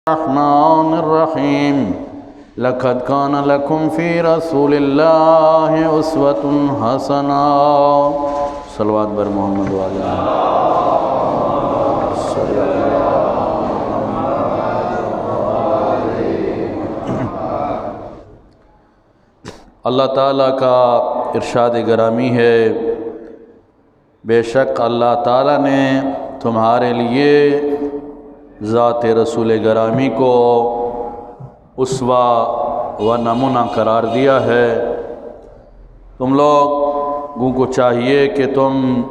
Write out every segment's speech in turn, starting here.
الرحمن الرحیم لقد کان لکم فی رسول اللہ اسوۃ حسنہ صلوات بر محمد وعلی اللہ تعالیٰ کا ارشاد گرامی ہے، بے شک اللہ تعالیٰ نے تمہارے لیے ذات رسول گرامی کو اسوہ و نمونہ قرار دیا ہے۔ تم لوگوں کو چاہیے کہ تم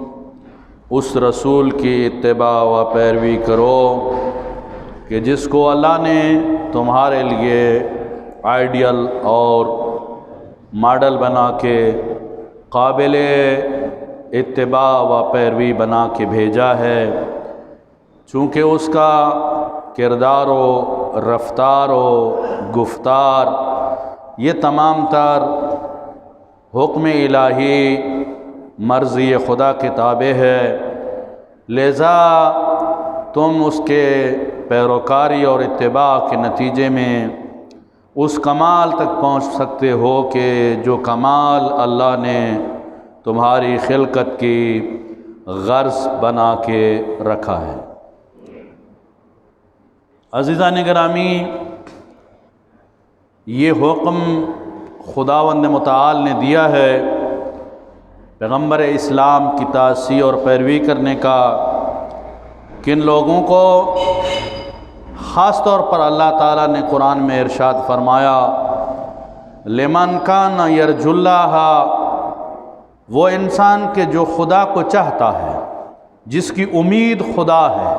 اس رسول کی اتباع و پیروی کرو کہ جس کو اللہ نے تمہارے لیے آئیڈیل اور ماڈل بنا کے قابل اتباع و پیروی بنا کے بھیجا ہے، چونکہ اس کا کردار و رفتار و گفتار یہ تمام تر حکم الہی مرضی خدا کے تابع ہے، لہذا تم اس کے پیروکاری اور اتباع کے نتیجے میں اس کمال تک پہنچ سکتے ہو کہ جو کمال اللہ نے تمہاری خلقت کی غرض بنا کے رکھا ہے۔ عزیزان گرامی، یہ حکم خداوند متعال نے دیا ہے پیغمبر اسلام کی تاسیس اور پیروی کرنے کا، کن لوگوں کو خاص طور پر اللہ تعالیٰ نے قرآن میں ارشاد فرمایا لمن کان یرجو اللہ، وہ انسان کے جو خدا کو چاہتا ہے، جس کی امید خدا ہے،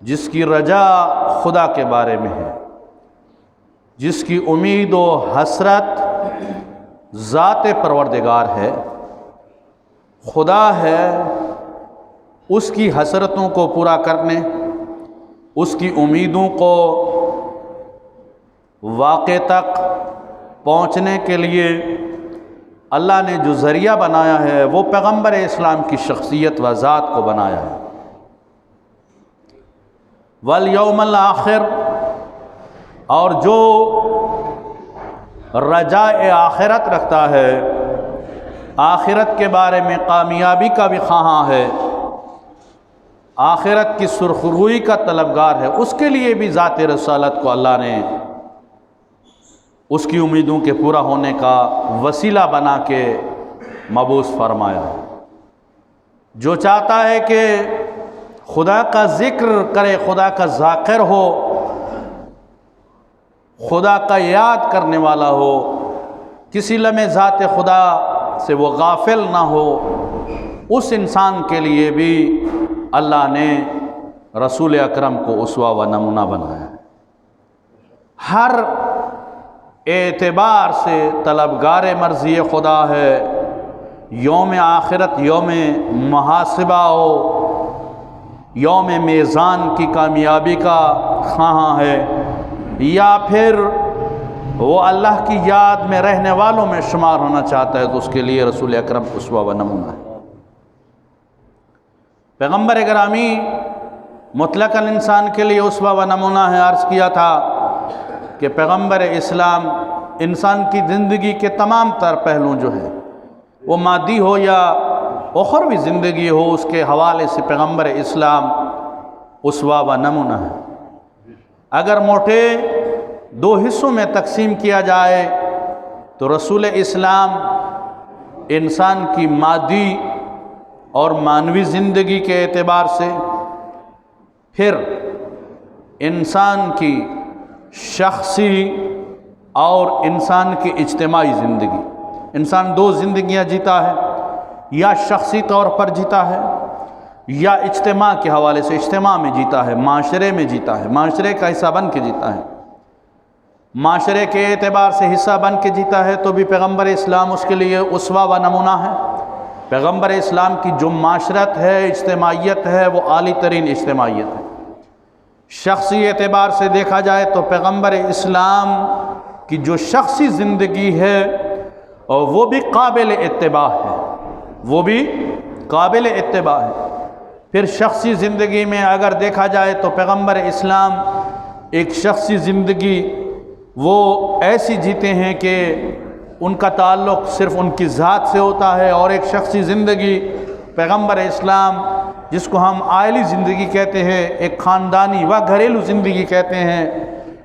جس کی رجا خدا کے بارے میں ہے، جس کی امید و حسرت ذات پروردگار ہے، خدا ہے، اس کی حسرتوں کو پورا کرنے، اس کی امیدوں کو واقع تک پہنچنے کے لیے اللہ نے جو ذریعہ بنایا ہے وہ پیغمبر اسلام کی شخصیت و ذات کو بنایا ہے۔ والیوم الآخر، اور جو رجاء آخرت رکھتا ہے، آخرت کے بارے میں کامیابی کا بھی خواہاں ہے، آخرت کی سرخروئی کا طلبگار ہے، اس کے لیے بھی ذات رسالت کو اللہ نے اس کی امیدوں کے پورا ہونے کا وسیلہ بنا کے مبعوث فرمایا۔ جو چاہتا ہے کہ خدا کا ذکر کرے، خدا کا ذاکر ہو، خدا کا یاد کرنے والا ہو، کسی لمحے ذات خدا سے وہ غافل نہ ہو، اس انسان کے لیے بھی اللہ نے رسول اکرم کو اسوہ و نمونہ بنایا ہے۔ ہر اعتبار سے طلبگار مرضی خدا ہے، یوم آخرت، یوم محاسبہ ہو، یوم میزان کی کامیابی کا خواہاں ہے، یا پھر وہ اللہ کی یاد میں رہنے والوں میں شمار ہونا چاہتا ہے تو اس کے لیے رسول اکرم اسوہ و نمونہ ہے۔ پیغمبر گرامی مطلقاً انسان کے لیے اسوہ و نمونہ ہے۔ عرض کیا تھا کہ پیغمبر اسلام انسان کی زندگی کے تمام تر پہلو جو ہے وہ مادی ہو یا اخروی زندگی ہو، اس کے حوالے سے پیغمبر اسلام اسوہ و نمونہ ہے۔ اگر موٹے دو حصوں میں تقسیم کیا جائے تو رسول اسلام انسان کی مادی اور معنوی زندگی کے اعتبار سے، پھر انسان کی شخصی اور انسان کی اجتماعی زندگی، انسان دو زندگیاں جیتا ہے، یا شخصی طور پر جیتا ہے یا اجتماع کے حوالے سے، اجتماع میں جیتا ہے، معاشرے میں جیتا ہے، معاشرے کا حصہ بن کے جیتا ہے، معاشرے کے اعتبار سے حصہ بن کے جیتا ہے تو بھی پیغمبر اسلام اس کے لیے اسوہ و نمونہ ہے۔ پیغمبر اسلام کی جو معاشرت ہے، اجتماعیت ہے، وہ اعلیٰ ترین اجتماعیت ہے۔ شخصی اعتبار سے دیکھا جائے تو پیغمبر اسلام کی جو شخصی زندگی ہے اور وہ بھی قابل اتباع ہے، وہ بھی قابل اتباع ہے۔ پھر شخصی زندگی میں اگر دیکھا جائے تو پیغمبر اسلام ایک شخصی زندگی وہ ایسی جیتے ہیں کہ ان کا تعلق صرف ان کی ذات سے ہوتا ہے، اور ایک شخصی زندگی پیغمبر اسلام جس کو ہم عائلی زندگی کہتے ہیں، ایک خاندانی و گھریلو زندگی کہتے ہیں،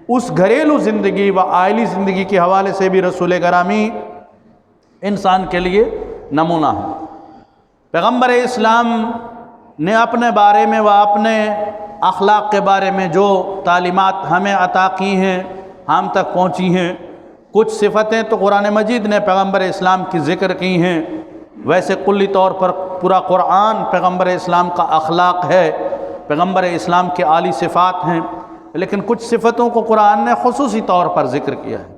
اس گھریلو زندگی و عائلی زندگی کے حوالے سے بھی رسول گرامی انسان کے لیے نمونہ ہے۔ پیغمبر اسلام نے اپنے بارے میں و اپنے اخلاق کے بارے میں جو تعلیمات ہمیں عطا کی ہیں، ہم تک پہنچی ہیں، کچھ صفتیں تو قرآن مجید نے پیغمبر اسلام کی ذکر کی ہیں، ویسے کلی طور پر پورا قرآن پیغمبر اسلام کا اخلاق ہے، پیغمبر اسلام کے عالی صفات ہیں، لیکن کچھ صفتوں کو قرآن نے خصوصی طور پر ذکر کیا ہے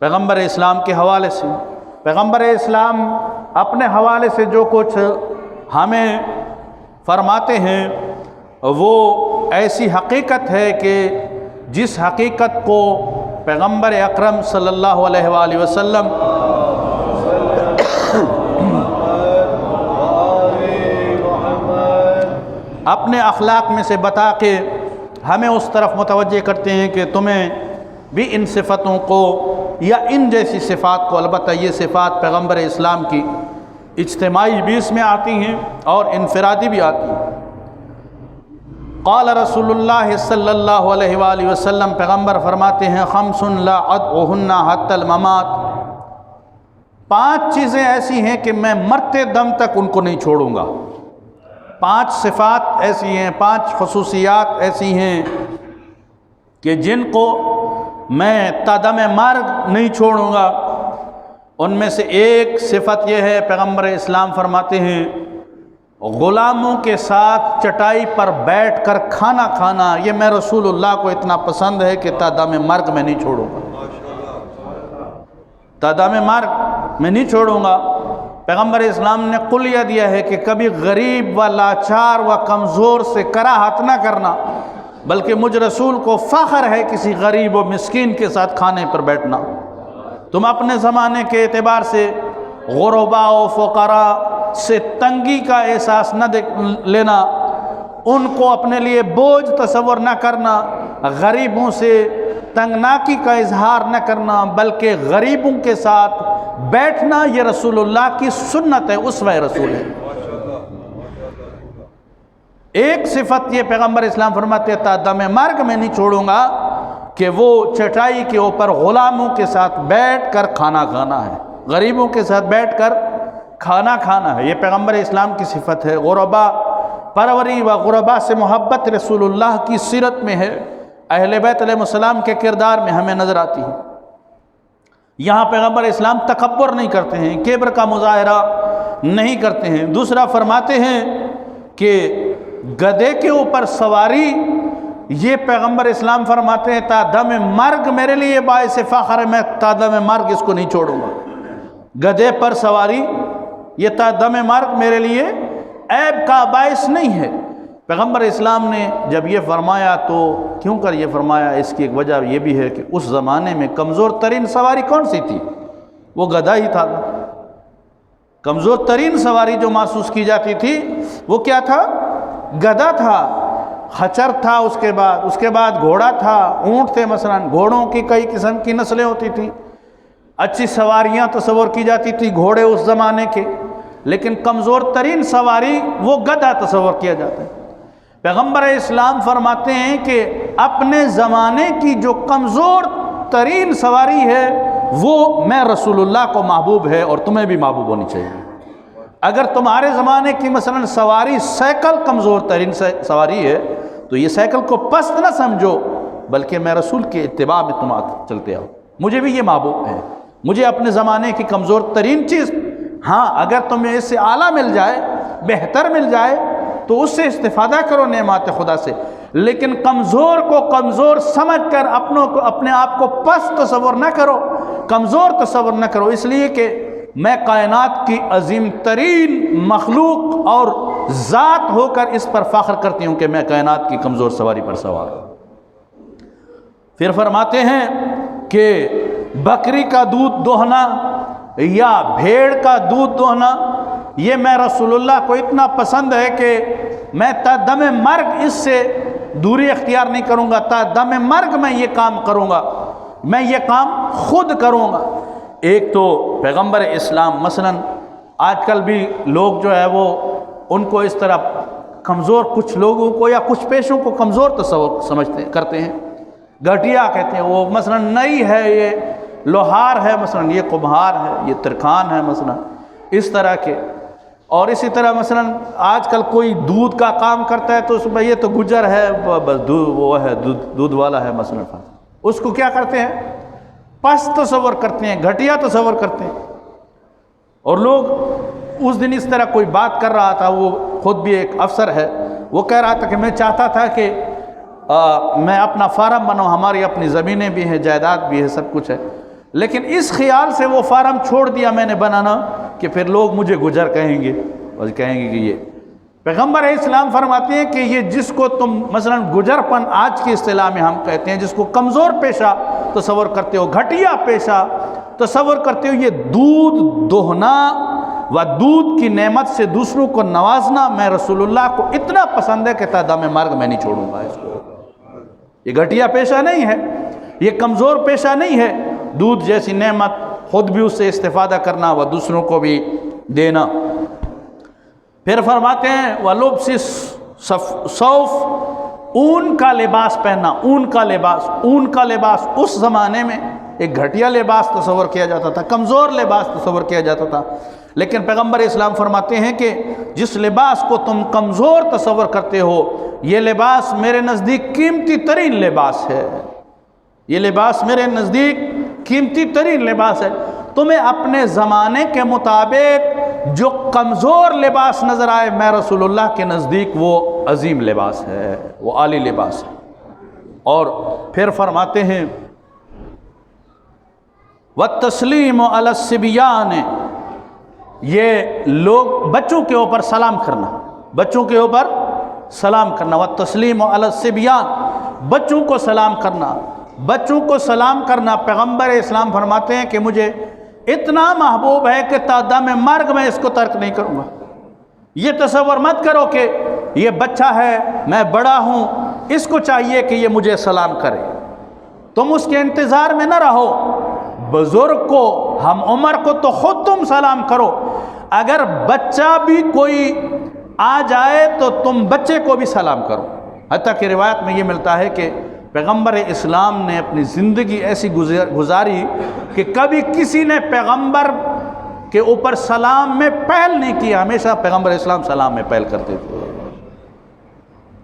پیغمبر اسلام کے حوالے سے۔ پیغمبر اسلام اپنے حوالے سے جو کچھ ہمیں فرماتے ہیں وہ ایسی حقیقت ہے کہ جس حقیقت کو پیغمبر اکرم صلی اللہ علیہ وآلہ وسلم اپنے اخلاق میں سے بتا کے ہمیں اس طرف متوجہ کرتے ہیں کہ تمہیں بھی ان صفتوں کو یا ان جیسی صفات کو، البتہ یہ صفات پیغمبر اسلام کی اجتماعی بھی اس میں آتی ہیں اور انفرادی بھی آتی ہیں۔ قال رسول اللہ صلی اللہ علیہ وآلہ وسلم، پیغمبر فرماتے ہیں خمس لا ادعوہن حتی الممات، 5 چیزیں ایسی ہیں کہ میں مرتے دم تک ان کو نہیں چھوڑوں گا۔ 5 صفات ایسی ہیں، 5 خصوصیات ایسی ہیں کہ جن کو میں تا دم مرگ نہیں چھوڑوں گا۔ ان میں سے ایک صفت یہ ہے، پیغمبر اسلام فرماتے ہیں غلاموں کے ساتھ چٹائی پر بیٹھ کر کھانا کھانا، یہ میں رسول اللہ کو اتنا پسند ہے کہ تا دم مرگ میں نہیں چھوڑوں گا، تا دم مرگ میں نہیں چھوڑوں گا۔ پیغمبر اسلام نے قلیہ دیا ہے کہ کبھی غریب و لاچار و کمزور سے کراہت نہ کرنا، بلکہ مجھ رسول کو فخر ہے کسی غریب و مسکین کے ساتھ کھانے پر بیٹھنا۔ تم اپنے زمانے کے اعتبار سے غرباء و فقراء سے تنگی کا احساس نہ لینا، ان کو اپنے لیے بوجھ تصور نہ کرنا، غریبوں سے تنگناکی کا اظہار نہ کرنا، بلکہ غریبوں کے ساتھ بیٹھنا یہ رسول اللہ کی سنت ہے، اسوہ رسول ہے۔ ایک صفت یہ پیغمبر اسلام فرماتے تا دم مرگ میں نہیں چھوڑوں گا کہ وہ چٹائی کے اوپر غلاموں کے ساتھ بیٹھ کر کھانا کھانا ہے، غریبوں کے ساتھ بیٹھ کر کھانا کھانا ہے، یہ پیغمبر اسلام کی صفت ہے۔ غربا پروری و غربا سے محبت رسول اللہ کی سیرت میں ہے، اہل بیت علیہ السلام کے کردار میں ہمیں نظر آتی ہے۔ یہاں پیغمبر اسلام تکبر نہیں کرتے ہیں، کبر کا مظاہرہ نہیں کرتے ہیں۔ دوسرا فرماتے ہیں کہ گدھے کے اوپر سواری، یہ پیغمبر اسلام فرماتے ہیں تا دم مرگ میرے لیے باعث فخر ہے، میں تا دم مرگ اس کو نہیں چھوڑوں گا۔ گدھے پر سواری یہ تا دم مرگ میرے لیے عیب کا باعث نہیں ہے۔ پیغمبر اسلام نے جب یہ فرمایا تو کیوں کر یہ فرمایا، اس کی ایک وجہ یہ بھی ہے کہ اس زمانے میں کمزور ترین سواری کون سی تھی؟ وہ گدھا ہی تھا۔ کمزور ترین سواری جو محسوس کی جاتی تھی وہ کیا تھا؟ گدھا تھا، خچر تھا، اس کے بعد گھوڑا تھا، اونٹ تھے، مثلا گھوڑوں کی کئی قسم کی نسلیں ہوتی تھیں، اچھی سواریاں تصور کی جاتی تھی گھوڑے اس زمانے کے، لیکن کمزور ترین سواری وہ گدھا تصور کیا جاتا ہے۔ پیغمبر اسلام فرماتے ہیں کہ اپنے زمانے کی جو کمزور ترین سواری ہے وہ میں رسول اللہ کو محبوب ہے اور تمہیں بھی محبوب ہونی چاہیے۔ اگر تمہارے زمانے کی مثلا سواری سائیکل کمزور ترین سواری ہے تو یہ سائیکل کو پست نہ سمجھو، بلکہ میں رسول کے اتباع میں تم چلتے آؤ، مجھے بھی یہ محبوب ہے، مجھے اپنے زمانے کی کمزور ترین چیز، ہاں اگر تمہیں اس سے اعلیٰ مل جائے، بہتر مل جائے تو اس سے استفادہ کرو نعمات خدا سے، لیکن کمزور کو کمزور سمجھ کر اپنے آپ کو پست تصور نہ کرو، کمزور تصور نہ کرو، اس لیے کہ میں کائنات کی عظیم ترین مخلوق اور ذات ہو کر اس پر فخر کرتی ہوں کہ میں کائنات کی کمزور سواری پر سوار ہوں۔ پھر فرماتے ہیں کہ بکری کا دودھ دوہنا یا بھیڑ کا دودھ دوہنا یہ میں رسول اللہ کو اتنا پسند ہے کہ میں تا دم مرگ اس سے دوری اختیار نہیں کروں گا، تا دم مرگ میں یہ کام کروں گا، میں یہ کام خود کروں گا۔ ایک تو پیغمبر اسلام مثلاً آج کل بھی لوگ جو ہے وہ ان کو اس طرح کمزور، کچھ لوگوں کو یا کچھ پیشوں کو کمزور تصور کرتے ہیں، گھٹیا کہتے ہیں، وہ مثلاً نئی ہے، یہ لوہار ہے، مثلاً یہ کمہار ہے، یہ ترکھان ہے مثلاً، اس طرح کے۔ اور اسی طرح مثلاً آج کل کوئی دودھ کا کام کرتا ہے تو اس میں یہ تو گجر ہے، بس وہ ہے دودھ والا ہے مثلاً، اس کو کیا کرتے ہیں؟ پس تصور کرتے ہیں، گھٹیا تصور کرتے ہیں۔ اور لوگ اس دن اس طرح کوئی بات کر رہا تھا، وہ خود بھی ایک افسر ہے، وہ کہہ رہا تھا کہ میں چاہتا تھا کہ میں اپنا فارم بناؤں، ہماری اپنی زمینیں بھی ہیں، جائیداد بھی ہے، سب کچھ ہے، لیکن اس خیال سے وہ فارم چھوڑ دیا میں نے بنانا کہ پھر لوگ مجھے گجر کہیں گے، اور کہیں گے کہ یہ پیغمبر اسلام فرماتے ہیں کہ یہ جس کو تم مثلا گجر پن آج کی اصطلاح میں ہم کہتے ہیں، جس کو کمزور پیشہ تصور کرتے ہو، گھٹیا پیشہ تصور کرتے ہو، یہ دودھ دوہنا و دودھ کی نعمت سے دوسروں کو نوازنا میں رسول اللہ کو اتنا پسند ہے کہ تا دم مرگ میں نہیں چھوڑوں گا اس کو۔ یہ گھٹیا پیشہ نہیں ہے، یہ کمزور پیشہ نہیں ہے، دودھ جیسی نعمت خود بھی اس سے استفادہ کرنا و دوسروں کو بھی دینا۔ پھر فرماتے ہیں وَلُبْسِ صَوْفِ، اون کا لباس پہننا، اون کا لباس اس زمانے میں ایک گھٹیا لباس تصور کیا جاتا تھا، کمزور لباس تصور کیا جاتا تھا، لیکن پیغمبر اسلام فرماتے ہیں کہ جس لباس کو تم کمزور تصور کرتے ہو، یہ لباس میرے نزدیک قیمتی ترین لباس ہے، یہ لباس میرے نزدیک قیمتی ترین لباس ہے۔ تمہیں اپنے زمانے کے مطابق جو کمزور لباس نظر آئے، میں رسول اللہ کے نزدیک وہ عظیم لباس ہے، وہ عالی لباس ہے۔ اور پھر فرماتے ہیں وَالتَّسْلِيمُ عَلَى الصِّبْيَانِ، یہ لوگ بچوں کے اوپر سلام کرنا، بچوں کے اوپر سلام کرنا، وَالتَّسْلِيمُ عَلَى الصِّبْيَانِ، بچوں کو سلام کرنا، بچوں کو سلام کرنا۔ پیغمبر اسلام فرماتے ہیں کہ مجھے اتنا محبوب ہے کہ تا دم مرگ میں اس کو ترک نہیں کروں گا۔ یہ تصور مت کرو کہ یہ بچہ ہے، میں بڑا ہوں، اس کو چاہیے کہ یہ مجھے سلام کرے، تم اس کے انتظار میں نہ رہو، بزرگ کو، ہم عمر کو تو خود تم سلام کرو، اگر بچہ بھی کوئی آ جائے تو تم بچے کو بھی سلام کرو۔ حتیٰ کہ روایت میں یہ ملتا ہے کہ پیغمبر اسلام نے اپنی زندگی ایسی گزاری کہ کبھی کسی نے پیغمبر کے اوپر سلام میں پہل نہیں کیا، ہمیشہ پیغمبر اسلام سلام میں پہل کرتے تھے،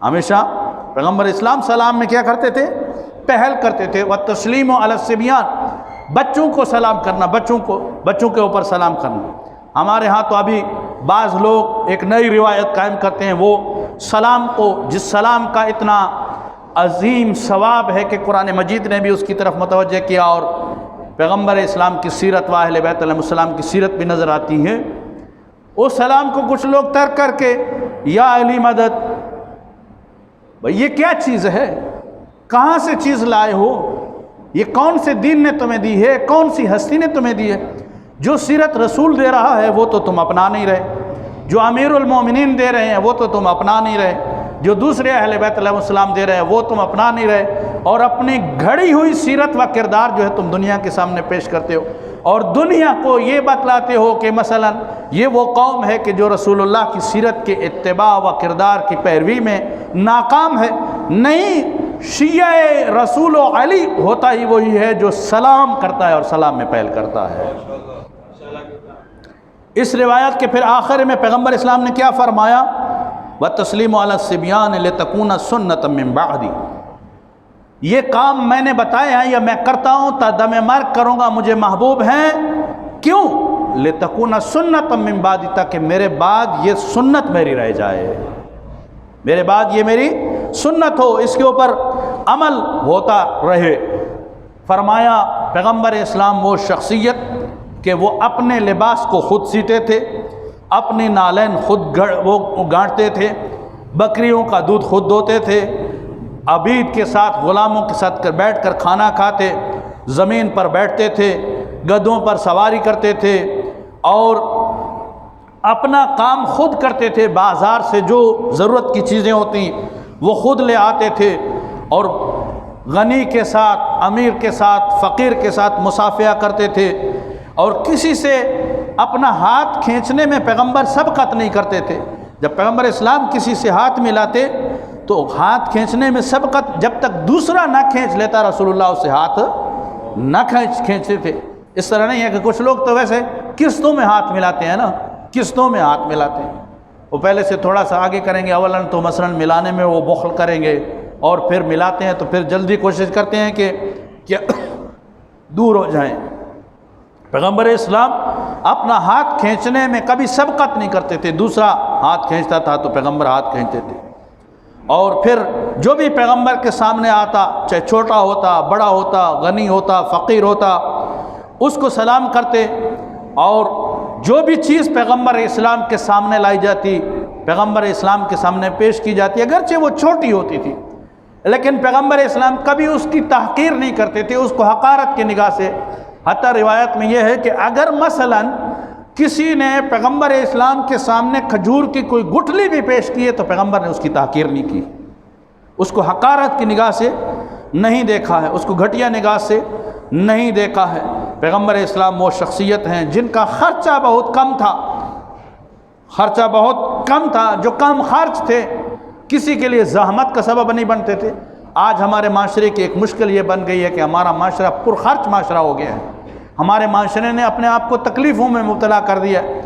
ہمیشہ پیغمبر اسلام سلام میں کیا کرتے تھے؟ پہل کرتے تھے۔ وَالتَّسْلِيمُ عَلَى الصِّبْيَانِ، بچوں کو سلام کرنا، بچوں کے اوپر سلام کرنا۔ ہمارے ہاں تو ابھی بعض لوگ ایک نئی روایت قائم کرتے ہیں، وہ سلام کو، جس سلام کا اتنا عظیم ثواب ہے کہ قرآن مجید نے بھی اس کی طرف متوجہ کیا، اور پیغمبر اسلام کی سیرت و اہل بیت علیہ السلام کی سیرت بھی نظر آتی ہے، اس سلام کو کچھ لوگ ترک کر کے یا علی مدد، بھئی یہ کیا چیز ہے؟ کہاں سے چیز لائے ہو؟ یہ کون سے دین نے تمہیں دی ہے؟ کون سی ہستی نے تمہیں دی ہے؟ جو سیرت رسول دے رہا ہے وہ تو تم اپنا نہیں رہے، جو امیر المومنین دے رہے ہیں وہ تو تم اپنا نہیں رہے، جو دوسرے اہل بیت علیہ السلام دے رہے ہیں وہ تم اپنا نہیں رہے، اور اپنی گھڑی ہوئی سیرت و کردار جو ہے تم دنیا کے سامنے پیش کرتے ہو، اور دنیا کو یہ بتلاتے ہو کہ مثلا یہ وہ قوم ہے کہ جو رسول اللہ کی سیرت کے اتباع و کردار کی پیروی میں ناکام ہے۔ نہیں، شیعہ رسول و علی ہوتا ہی وہی ہے جو سلام کرتا ہے اور سلام میں پہل کرتا ہے۔ اس روایت کے پھر آخر میں پیغمبر اسلام نے کیا فرمایا؟ وَالتَّسْلِيمُ عَلَى الصِّبْيَانِ لِتَكُونَ سُنَّةً مِّن بَعْدِي، یہ کام میں نے بتایا ہے یا میں کرتا ہوں تا دم مرگ کروں گا، مجھے محبوب ہیں، کیوں؟ لِتَكُونَ سُنَّةً مِّن بَعْدِي، تاکہ میرے بعد یہ سنت میری رہ جائے، میرے بعد یہ میری سنت ہو، اس کے اوپر عمل ہوتا رہے۔ فرمایا پیغمبر اسلام وہ شخصیت کہ وہ اپنے لباس کو خود سیتے تھے، اپنے نالین خود وہ گانٹتے تھے، بکریوں کا دودھ خود دوتے تھے، عبید کے ساتھ، غلاموں کے ساتھ بیٹھ کر کھانا کھاتے، زمین پر بیٹھتے تھے، گدھوں پر سواری کرتے تھے، اور اپنا کام خود کرتے تھے، بازار سے جو ضرورت کی چیزیں ہوتی وہ خود لے آتے تھے اور غنی کے ساتھ، امیر کے ساتھ، فقیر کے ساتھ مصافحہ کرتے تھے، اور کسی سے اپنا ہاتھ کھینچنے میں پیغمبر سبقت نہیں کرتے تھے۔ جب پیغمبر اسلام کسی سے ہاتھ ملاتے تو ہاتھ کھینچنے میں سبقت، جب تک دوسرا نہ کھینچ لیتا رسول اللہ اس سے ہاتھ نہ کھینچتے تھے۔ اس طرح نہیں ہے کہ کچھ لوگ تو ویسے قسطوں میں ہاتھ ملاتے ہیں نا، قسطوں میں ہاتھ ملاتے ہیں، وہ پہلے سے تھوڑا سا آگے کریں گے، اولاً تو مثلاً ملانے میں وہ بخل کریں گے، اور پھر ملاتے ہیں تو پھر جلدی کوشش کرتے ہیں کہ دور ہو جائیں۔ پیغمبر اسلام اپنا ہاتھ کھینچنے میں کبھی سبقت نہیں کرتے تھے، دوسرا ہاتھ کھینچتا تھا تو پیغمبر ہاتھ کھینچتے تھے، اور پھر جو بھی پیغمبر کے سامنے آتا، چاہے چھوٹا ہوتا، بڑا ہوتا، غنی ہوتا، فقیر ہوتا، اس کو سلام کرتے، اور جو بھی چیز پیغمبر اسلام کے سامنے لائی جاتی، پیغمبر اسلام کے سامنے پیش کی جاتی، اگرچہ وہ چھوٹی ہوتی تھی، لیکن پیغمبر اسلام کبھی اس کی تحقیر نہیں کرتے تھے، اس کو حقارت کی نگاہ سے۔ حتیٰ روایت میں یہ ہے کہ اگر مثلاً کسی نے پیغمبر اسلام کے سامنے کھجور کی کوئی گٹھلی بھی پیش کی ہے تو پیغمبر نے اس کی تحقیر نہیں کی، اس کو حقارت کی نگاہ سے نہیں دیکھا ہے، اس کو گھٹیا نگاہ سے نہیں دیکھا ہے۔ پیغمبر اسلام وہ شخصیت ہیں جن کا خرچہ بہت کم تھا، خرچہ بہت کم تھا، جو کم خرچ تھے، کسی کے لیے زحمت کا سبب نہیں بنتے تھے۔ آج ہمارے معاشرے کی ایک مشکل یہ بن گئی ہے کہ ہمارا معاشرہ پرخرچ معاشرہ ہو گیا ہے، ہمارے معاشرے نے اپنے آپ کو تکلیفوں میں مبتلا کر دیا ہے۔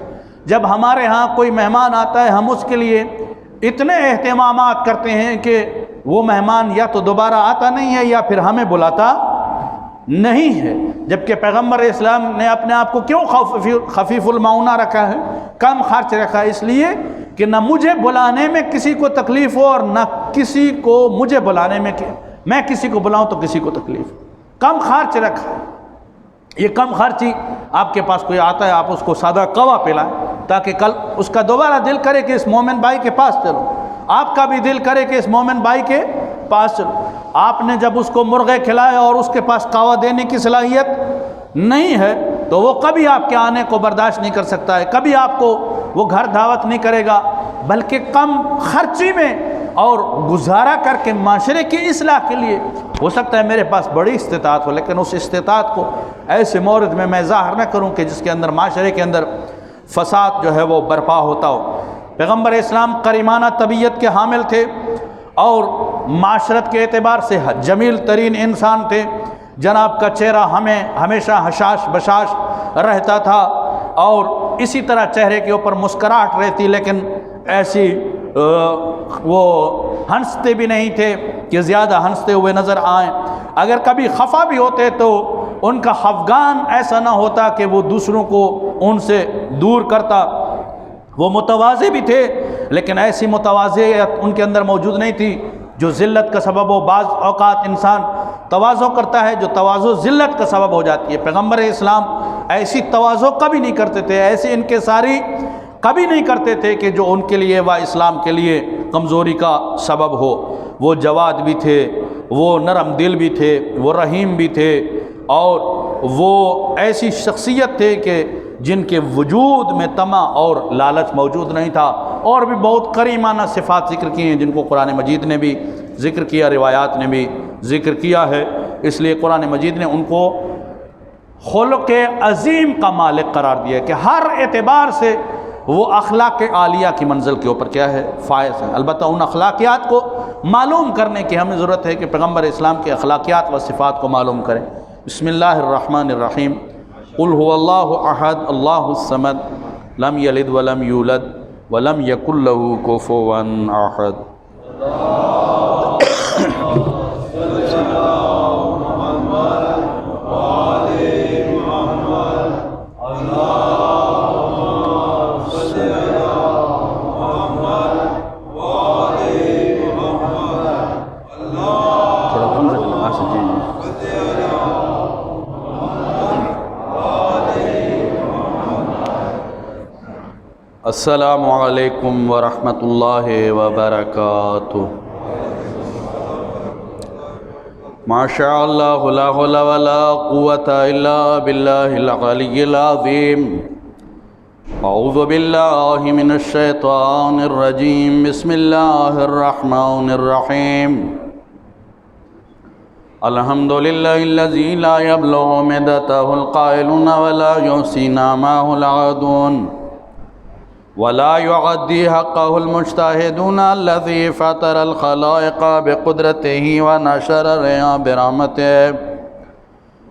جب ہمارے ہاں کوئی مہمان آتا ہے ہم اس کے لیے اتنے اہتمامات کرتے ہیں کہ وہ مہمان یا تو دوبارہ آتا نہیں ہے یا پھر ہمیں بلاتا نہیں ہے، جبکہ پیغمبر اسلام نے اپنے آپ کو کیوں خفیف المعونہ رکھا ہے، کم خرچ رکھا ہے؟ اس لیے کہ نہ مجھے بلانے میں کسی کو تکلیف ہو اور نہ کسی کو مجھے بلانے میں کہ میں کسی کو بلاؤں تو کسی کو تکلیف، کم خرچ رکھا ہے۔ یہ کم خرچی، آپ کے پاس کوئی آتا ہے آپ اس کو سادہ قہوہ پلائیں تاکہ کل اس کا دوبارہ دل کرے کہ اس مومن بھائی کے پاس چلو، آپ کا بھی دل کرے کہ اس مومن بھائی کے پاس چلو۔ آپ نے جب اس کو مرغے کھلائے اور اس کے پاس قہوہ دینے کی صلاحیت نہیں ہے تو وہ کبھی آپ کے آنے کو برداشت نہیں کر سکتا ہے، کبھی آپ کو وہ گھر دعوت نہیں کرے گا، بلکہ کم خرچی میں اور گزارا کر کے معاشرے کی اصلاح کے لیے، ہو سکتا ہے میرے پاس بڑی استطاعت ہو لیکن اس استطاعت کو ایسے مورد میں ظاہر نہ کروں کہ جس کے اندر معاشرے کے اندر فساد جو ہے وہ برپا ہوتا ہو۔ پیغمبر اسلام کریمانہ طبیعت کے حامل تھے اور معاشرت کے اعتبار سے جمیل ترین انسان تھے، جناب کا چہرہ ہمیشہ حشاش بشاش رہتا تھا اور اسی طرح چہرے کے اوپر مسکراہٹ رہتی، لیکن ایسی وہ ہنستے بھی نہیں تھے کہ زیادہ ہنستے ہوئے نظر آئیں، اگر کبھی خفا بھی ہوتے تو ان کا خفگان ایسا نہ ہوتا کہ وہ دوسروں کو ان سے دور کرتا۔ وہ متواضع بھی تھے لیکن ایسی متواضعیت ان کے اندر موجود نہیں تھی جو ذلت کا سبب ہو۔ بعض اوقات انسان تواضع کرتا ہے جو تواضع ذلت کا سبب ہو جاتی ہے۔ پیغمبر اسلام ایسی تواضع کبھی نہیں کرتے تھے، ایسی انکساری کبھی نہیں کرتے تھے کہ جو ان کے لیے و اسلام کے لیے کمزوری کا سبب ہو۔ وہ جواد بھی تھے، وہ نرم دل بھی تھے، وہ رحیم بھی تھے، اور وہ ایسی شخصیت تھے کہ جن کے وجود میں طمع اور لالچ موجود نہیں تھا۔ اور بھی بہت کریمانہ صفات ذکر کی ہیں جن کو قرآن مجید نے بھی ذکر کیا، روایات نے بھی ذکر کیا ہے، اس لیے قرآن مجید نے ان کو خلق عظیم کا مالک قرار دیا کہ ہر اعتبار سے وہ اخلاق عالیہ کی منزل کے اوپر کیا ہے، فائز ہے۔ البتہ ان اخلاقیات کو معلوم کرنے کی ہمیں ضرورت ہے کہ پیغمبر اسلام کے اخلاقیات و صفات کو معلوم کریں۔ بسم اللہ الرحمن الرحیم۔ قل هو اللہ احد اللہ الصمد لم یلد ولم یولد ولم یکن له کفوا احد۔ السلام علیکم ورحمۃ اللہ وبرکاتہ۔ ما شاء اللہ لا حول ولا قوة الا باللہ العلی العظیم۔ اعوذ باللہ من الشیطان الرجیم بسم اللہ الرحمن الرحیم الحمد للہ الذی لا یبلغ مدتہ القائلون ولا یحصی نعمہ العادون ولا يعدي حقه المجتهدون الذي فطر الخلائق بقدرته ونشر الرياح برحمته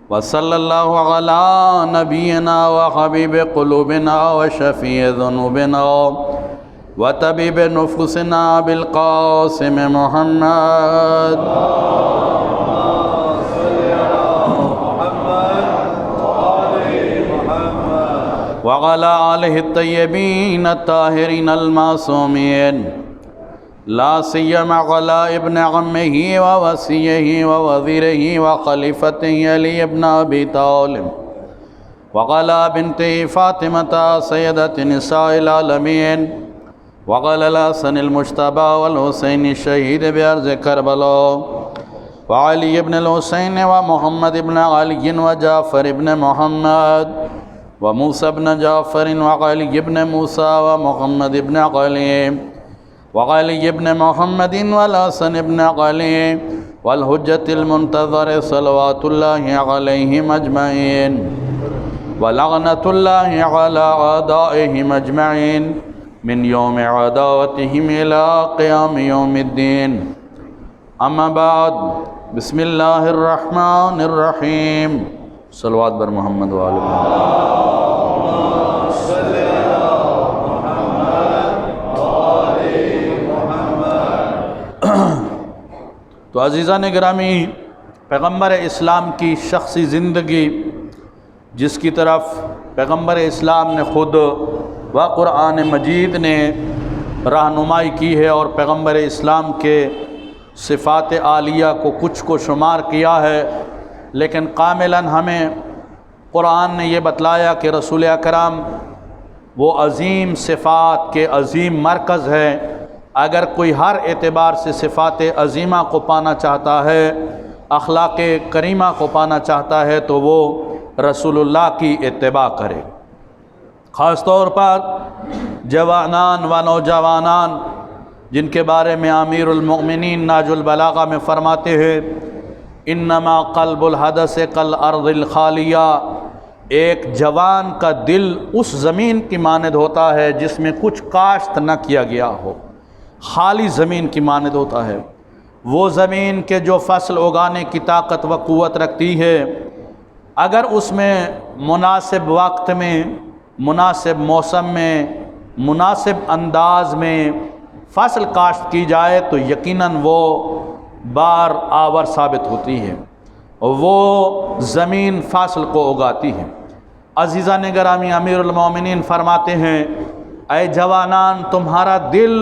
وصلى الله على نبينا وحبيب قلوبنا وشفيع ذنوبنا وطبيب نفوسنا بالقاسم محمد وعلى آلہ الطیبین الطاہرین المعصومین لا سیما علی ابن عمہ ووصیہ ووزیرہ وخلیفتہ علی ابن ابی طالب وعلى بنت فاطمة سیدۃ نساء العالمین وعلى الحسن المجتبی والحسین الشہید بارض کربلا وعلی ابن الحسین ومحمد ابن علی وجعفر ابن محمد وموسى بن جعفر وعلي بن موسى ومحمد بن علي وعلي بن محمد والحسن بن علي والحجة المنتظر صلوات الله عليهم أجمعين ولعنة الله على أعدائهم أجمعين من يوم عداوتهم إلى قيام يوم الدين أما بعد بسم الله الرحمن الرحيم صلوات بر محمد وآل محمد تو عزیزان گرامی، پیغمبر اسلام کی شخصی زندگی جس کی طرف پیغمبر اسلام نے خود و قرآن مجید نے رہنمائی کی ہے اور پیغمبر اسلام کے صفات عالیہ کو کچھ کو شمار کیا ہے، لیکن کاملاً ہمیں قرآن نے یہ بتلایا کہ رسول اکرم وہ عظیم صفات کے عظیم مرکز ہے۔ اگر کوئی ہر اعتبار سے صفات عظیمہ کو پانا چاہتا ہے، اخلاق کریمہ کو پانا چاہتا ہے، تو وہ رسول اللہ کی اتباع کرے۔ خاص طور پر جوانان و نوجوانان، جن کے بارے میں امیر المؤمنین ناج البلاغہ میں فرماتے ہیں انما قلب الحدث کالارض الخالیہ، ایک جوان کا دل اس زمین کی مانند ہوتا ہے جس میں کچھ کاشت نہ کیا گیا ہو، خالی زمین کی مانند ہوتا ہے۔ وہ زمین کے جو فصل اگانے کی طاقت و قوت رکھتی ہے، اگر اس میں مناسب وقت میں، مناسب موسم میں، مناسب انداز میں فصل کاشت کی جائے تو یقیناً وہ بار آور ثابت ہوتی ہے، وہ زمین فصل کو اگاتی ہے۔ عزیزان گرامی، امیر المومنین فرماتے ہیں اے جوانان، تمہارا دل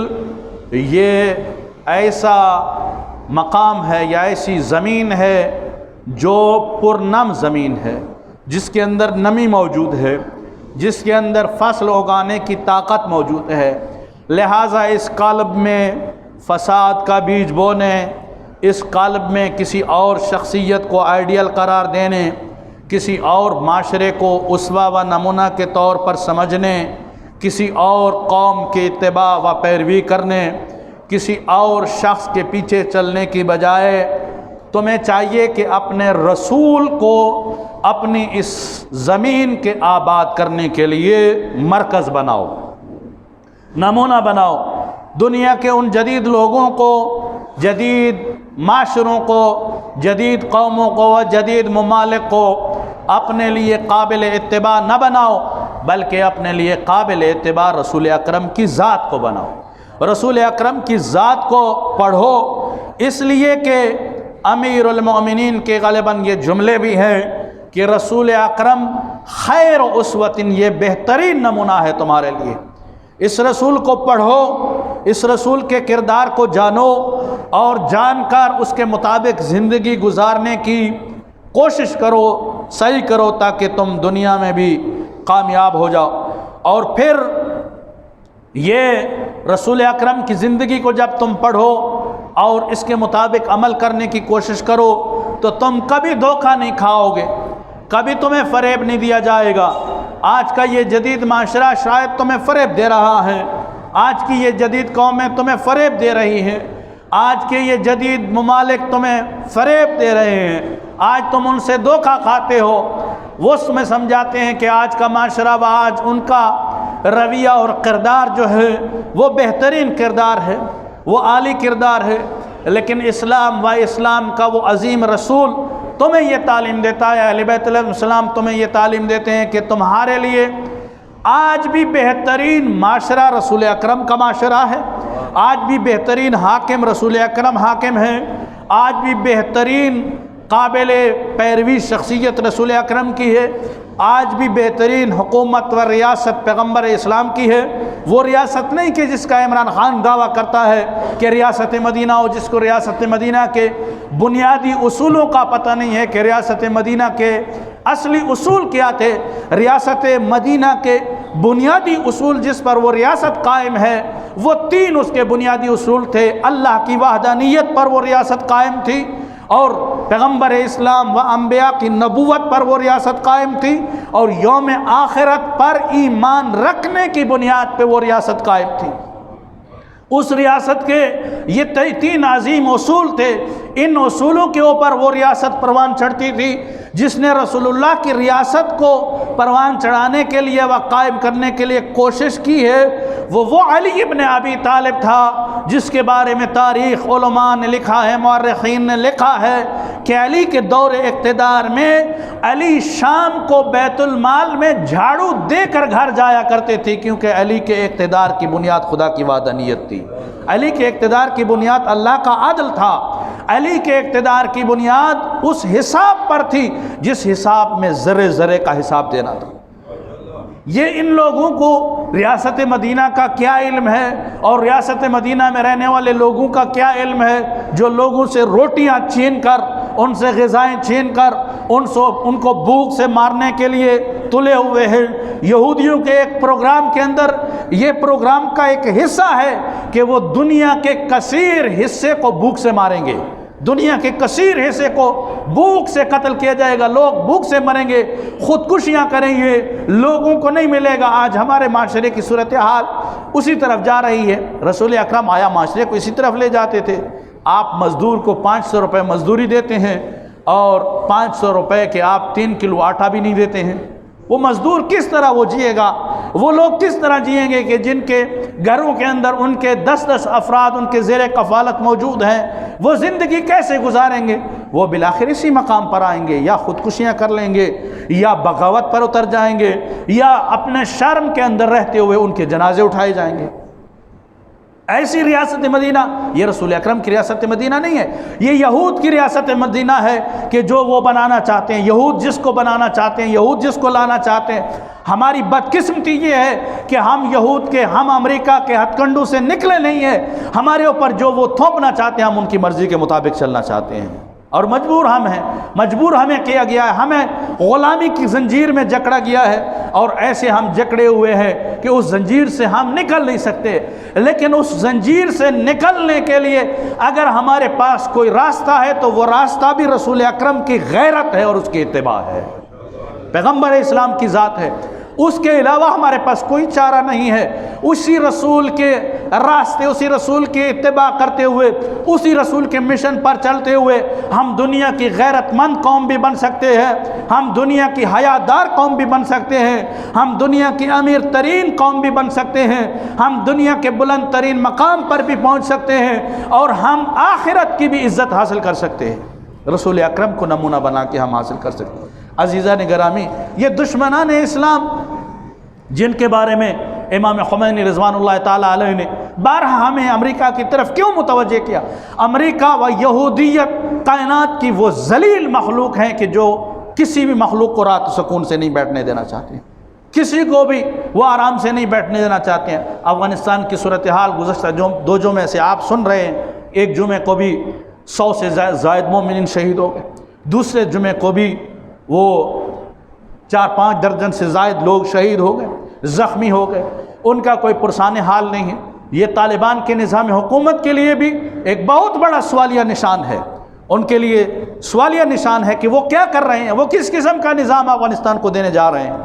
یہ ایسا مقام ہے یا ایسی زمین ہے جو پرنم زمین ہے، جس کے اندر نمی موجود ہے، جس کے اندر فصل اگانے کی طاقت موجود ہے، لہٰذا اس قلب میں فساد کا بیج بونے، اس قلب میں کسی اور شخصیت کو آئیڈیل قرار دینے، کسی اور معاشرے کو اسوہ و نمونہ کے طور پر سمجھنے، کسی اور قوم کی اتباع و پیروی کرنے، کسی اور شخص کے پیچھے چلنے کی بجائے تمہیں چاہیے کہ اپنے رسول کو اپنی اس زمین کے آباد کرنے کے لیے مرکز بناؤ، نمونہ بناؤ۔ دنیا کے ان جدید لوگوں کو، جدید معاشروں کو، جدید قوموں کو و جدید ممالک کو اپنے لیے قابل اتباع نہ بناؤ، بلکہ اپنے لیے قابل اتباع رسول اکرم کی ذات کو بناؤ، رسول اکرم کی ذات کو پڑھو۔ اس لیے کہ امیر المؤمنین کے غالباً یہ جملے بھی ہیں کہ رسول اکرم خیر اسوۃ، یہ بہترین نمونہ ہے تمہارے لیے۔ اس رسول کو پڑھو، اس رسول کے کردار کو جانو اور جان کر اس کے مطابق زندگی گزارنے کی کوشش کرو، صحیح کرو، تاکہ تم دنیا میں بھی کامیاب ہو جاؤ۔ اور پھر یہ رسول اکرم کی زندگی کو جب تم پڑھو اور اس کے مطابق عمل کرنے کی کوشش کرو تو تم کبھی دھوکہ نہیں کھاؤ گے، کبھی تمہیں فریب نہیں دیا جائے گا، آج کا یہ جدید معاشرہ شاید تمہیں فریب دے رہا ہے، آج کی یہ جدید قومیں تمہیں فریب دے رہی ہیں، آج کے یہ جدید ممالک تمہیں فریب دے رہے ہیں، آج تم ان سے دھوکہ کھاتے ہو۔ وہ اس میں سمجھاتے ہیں کہ آج کا معاشرہ و آج ان کا رویہ اور کردار جو ہے وہ بہترین کردار ہے، وہ عالی کردار ہے، لیکن اسلام و اسلام کا وہ عظیم رسول تمہیں یہ تعلیم دیتا ہے، اہل بیت علیہ السلام تمہیں یہ تعلیم دیتے ہیں کہ تمہارے لیے آج بھی بہترین معاشرہ رسول اکرم کا معاشرہ ہے، آج بھی بہترین حاکم رسول اکرم حاکم ہے، آج بھی بہترین قابل پیروی شخصیت رسول اکرم کی ہے، آج بھی بہترین حکومت و ریاست پیغمبر اسلام کی ہے۔ وہ ریاست نہیں کہ جس کا عمران خان دعویٰ کرتا ہے کہ ریاست مدینہ ہو، جس کو ریاست مدینہ کے بنیادی اصولوں کا پتہ نہیں ہے کہ ریاست مدینہ کے اصلی اصول کیا تھے۔ ریاست مدینہ کے بنیادی اصول جس پر وہ ریاست قائم ہے وہ تین اس کے بنیادی اصول تھے۔ اللہ کی وحدانیت پر وہ ریاست قائم تھی، اور پیغمبر اسلام و انبیاء کی نبوت پر وہ ریاست قائم تھی، اور یوم آخرت پر ایمان رکھنے کی بنیاد پہ وہ ریاست قائم تھی۔ اس ریاست کے یہ تین عظیم اصول تھے، ان اصولوں کے اوپر وہ ریاست پروان چڑھتی تھی۔ جس نے رسول اللہ کی ریاست کو پروان چڑھانے کے لیے و قائم کرنے کے لیے کوشش کی ہے وہ علی ابن ابی طالب تھا، جس کے بارے میں تاریخ علماء نے لکھا ہے، مورخین نے لکھا ہے کہ علی کے دور اقتدار میں علی شام کو بیت المال میں جھاڑو دے کر گھر جایا کرتے تھے، کیونکہ علی کے اقتدار کی بنیاد خدا کی وحدانیت تھی، علی کے اقتدار کی بنیاد اللہ کا عدل تھا، علی کے اقتدار کی بنیاد اس حساب پر تھی جس حساب میں ذرے ذرے کا حساب دینا تھا۔ یہ ان لوگوں کو ریاست مدینہ کا کیا علم ہے، اور ریاست مدینہ میں رہنے والے لوگوں کا کیا علم ہے، جو لوگوں سے روٹیاں چھین کر، ان سے غذائیں چھین کر، ان کو بھوک سے مارنے کے لیے تلے ہوئے ہیں۔ یہودیوں کے ایک پروگرام کے اندر یہ پروگرام کا ایک حصہ ہے کہ وہ دنیا کے کثیر حصے کو بھوک سے ماریں گے، دنیا کے کثیر حصے کو بھوک سے قتل کیا جائے گا، لوگ بھوک سے مریں گے، خودکشیاں کریں گے، لوگوں کو نہیں ملے گا۔ آج ہمارے معاشرے کی صورتحال اسی طرف جا رہی ہے۔ رسول اکرم آیا معاشرے کو اسی طرف لے جاتے تھے۔ آپ مزدور کو 500 روپے مزدوری دیتے ہیں اور 500 روپے کے آپ 3 کلو آٹا بھی نہیں دیتے ہیں۔ وہ مزدور کس طرح وہ جیے گا؟ وہ لوگ کس طرح جئیں گے کہ جن کے گھروں کے اندر ان کے 10 افراد ان کے زیر کفالت موجود ہیں؟ وہ زندگی کیسے گزاریں گے؟ وہ بالآخر اسی مقام پر آئیں گے، یا خودکشیاں کر لیں گے، یا بغاوت پر اتر جائیں گے، یا اپنے شرم کے اندر رہتے ہوئے ان کے جنازے اٹھائے جائیں گے۔ ایسی ریاست مدینہ یہ رسول اکرم کی ریاست مدینہ نہیں ہے، یہ یہود کی ریاست مدینہ ہے کہ جو وہ بنانا چاہتے ہیں، یہود جس کو بنانا چاہتے ہیں، یہود جس کو لانا چاہتے ہیں۔ ہماری بدقسمتی یہ ہے کہ ہم یہود کے، ہم امریکہ کے ہتھ کنڈوں سے نکلے نہیں ہیں، ہمارے اوپر جو وہ تھوپنا چاہتے ہیں ہم ان کی مرضی کے مطابق چلنا چاہتے ہیں، اور مجبور ہم ہیں، مجبور ہمیں کیا گیا ہے، ہمیں غلامی کی زنجیر میں جکڑا گیا ہے، اور ایسے ہم جکڑے ہوئے ہیں کہ اس زنجیر سے ہم نکل نہیں سکتے۔ لیکن اس زنجیر سے نکلنے کے لیے اگر ہمارے پاس کوئی راستہ ہے تو وہ راستہ بھی رسول اکرم کی غیرت ہے اور اس کی اتباع ہے، پیغمبر اسلام کی ذات ہے، اس کے علاوہ ہمارے پاس کوئی چارہ نہیں ہے۔ اسی رسول کے راستے، اسی رسول کی اتباع کرتے ہوئے، اسی رسول کے مشن پر چلتے ہوئے ہم دنیا کی غیرت مند قوم بھی بن سکتے ہیں، ہم دنیا کی حیادار قوم بھی بن سکتے ہیں، ہم دنیا کی امیر ترین قوم بھی بن سکتے ہیں، ہم دنیا کے بلند ترین مقام پر بھی پہنچ سکتے ہیں، اور ہم آخرت کی بھی عزت حاصل کر سکتے ہیں۔ رسول اکرم کو نمونہ بنا کے ہم حاصل کر سکتے ہیں۔ عزیزان گرامی، یہ دشمنان اسلام جن کے بارے میں امام خمینی رضوان اللہ تعالیٰ علیہ نے بارہا ہمیں امریکہ کی طرف کیوں متوجہ کیا؟ امریکہ و یہودیت کائنات کی وہ ذلیل مخلوق ہیں کہ جو کسی بھی مخلوق کو رات سکون سے نہیں بیٹھنے دینا چاہتے ہیں، کسی کو بھی وہ آرام سے نہیں بیٹھنے دینا چاہتے ہیں۔ افغانستان کی صورتحال گزشتہ 2 جمعے سے آپ سن رہے ہیں، ایک جمعے کو بھی 100 سے زائد مومنین شہید ہو گئے، دوسرے جمعے کو بھی وہ 4-5 درجن سے زائد لوگ شہید ہو گئے، زخمی ہو گئے، ان کا کوئی پرسان حال نہیں ہے۔ یہ طالبان کے نظام حکومت کے لیے بھی ایک بہت بڑا سوالیہ نشان ہے، ان کے لیے سوالیہ نشان ہے کہ وہ کیا کر رہے ہیں، وہ کس قسم کا نظام افغانستان کو دینے جا رہے ہیں۔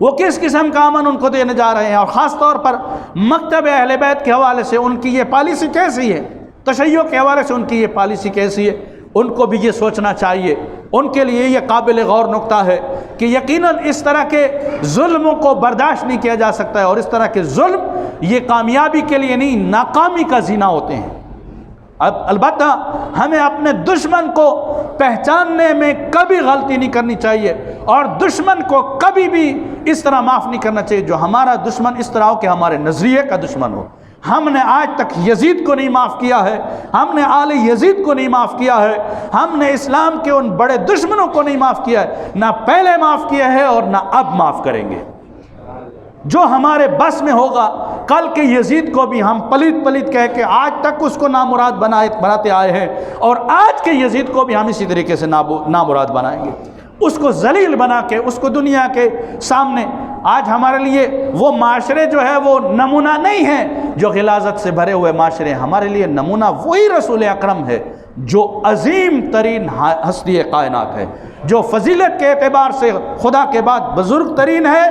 وہ کس قسم کا امن ان کو دینے جا رہے ہیں، اور خاص طور پر مکتب اہل بیت کے حوالے سے ان کی یہ پالیسی کیسی ہے، تشیع کے حوالے سے ان کی یہ پالیسی کیسی ہے، ان کو بھی یہ سوچنا چاہیے۔ ان کے لیے یہ قابل غور نکتہ ہے کہ یقیناً اس طرح کے ظلموں کو برداشت نہیں کیا جا سکتا ہے، اور اس طرح کے ظلم یہ کامیابی کے لیے نہیں، ناکامی کا زینہ ہوتے ہیں۔ البتہ ہمیں اپنے دشمن کو پہچاننے میں کبھی غلطی نہیں کرنی چاہیے، اور دشمن کو کبھی بھی اس طرح معاف نہیں کرنا چاہیے جو ہمارا دشمن اس طرح ہو کہ ہمارے نظریے کا دشمن ہو۔ ہم نے آج تک یزید کو نہیں معاف کیا ہے، ہم نے آل یزید کو نہیں معاف کیا ہے، ہم نے اسلام کے ان بڑے دشمنوں کو نہیں معاف کیا ہے، نہ پہلے معاف کیا ہے اور نہ اب معاف کریں گے۔ جو ہمارے بس میں ہوگا، کل کے یزید کو بھی ہم پلیت پلیت کہہ کے آج تک اس کو نامراد بناتے آئے ہیں، اور آج کے یزید کو بھی ہم اسی طریقے سے نامراد بنائیں گے، اس کو ذلیل بنا کے، اس کو دنیا کے سامنے۔ آج ہمارے لیے وہ معاشرے جو ہے وہ نمونہ نہیں ہیں جو غلاظت سے بھرے ہوئے معاشرے ہیں، ہمارے لیے نمونہ وہی رسول اکرم ہے جو عظیم ترین ہستی کائنات ہے، جو فضیلت کے اعتبار سے خدا کے بعد بزرگ ترین ہے،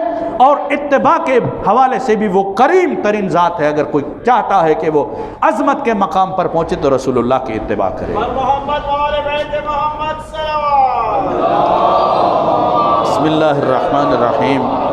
اور اتباع کے حوالے سے بھی وہ کریم ترین ذات ہے۔ اگر کوئی چاہتا ہے کہ وہ عظمت کے مقام پر پہنچے تو رسول اللہ کی اتباع کرے۔ بسم اللہ الرحمن الرحیم۔